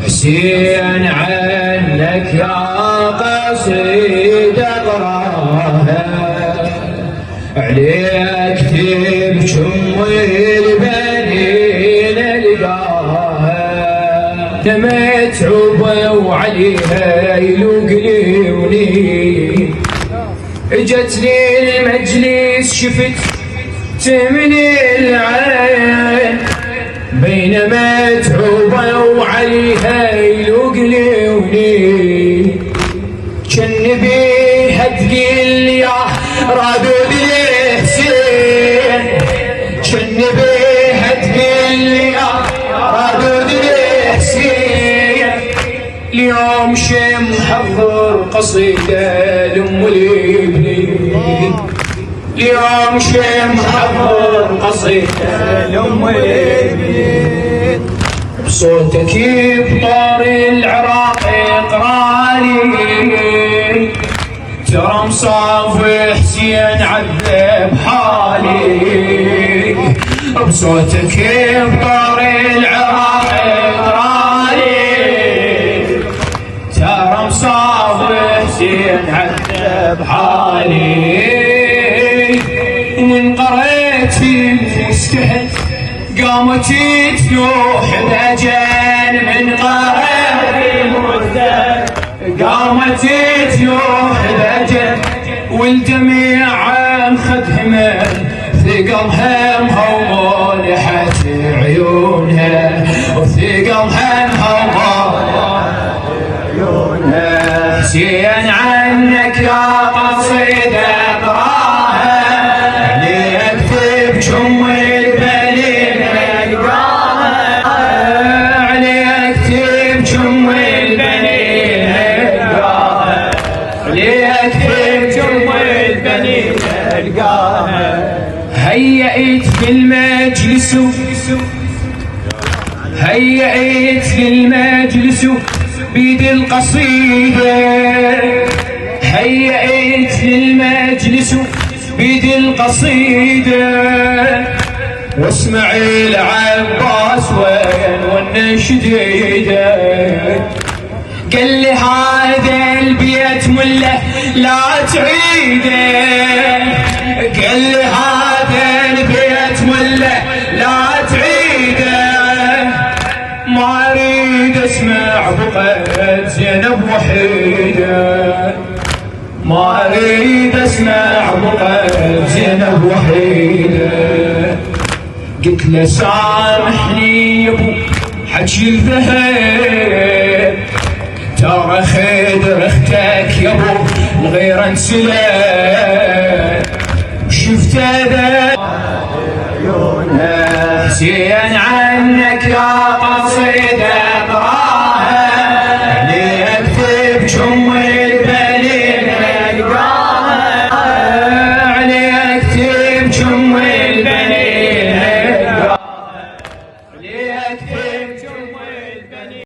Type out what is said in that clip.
حسين عنك يا قصيد اقراها عليك تبجم والبنين القاها متعوبة وعليها يلوقلوني اجتني المجلس شفت من العين بينما متعوبة وعليها يلوقلوني جن بيها تقيل يا رادود الحسين جن بيها تقيل يا رادود الحسين اليوم شي محضر قصيدة لأم الابنين اليوم شي محضر قصيدة لأم الابنين بصوتك بطار العراق اقرالي ترى مصافي حسين عذب حالي بصوتك بطار العراق اقرالي ترى مصافي حسين عذب حالي ومن قريت في المستهد قامت تنوح الأجل من قريت في المستهد قامت تنوح الأجل والجميع مخدمة ثقلها مهولحت عيونها وثقلها مهولحت عيونها حسين عنك يا قصيدة اقراها عليك تبجم البنين القاها عليك تبجم البنين القاها عليك تبجم البنين القاها هيئت للمجلس هيئت للمجلس بيد القصيدة هيئت للمجلس بيد القصيدة واسمع العباس وين والنشديدة قال لي هذا البيت مله لا تعيده قال لي هذا البيت مله لا تعيده ما اريد اسمع بقيت زينب وحيده ما اريد اسمع بقيت زينب وحيده قلت له سامحني يا ابو حجي الذهب ترى خيدر اختك يا ابو الغير انسلك شفت هذا عيونها حسين عنك يا قصيده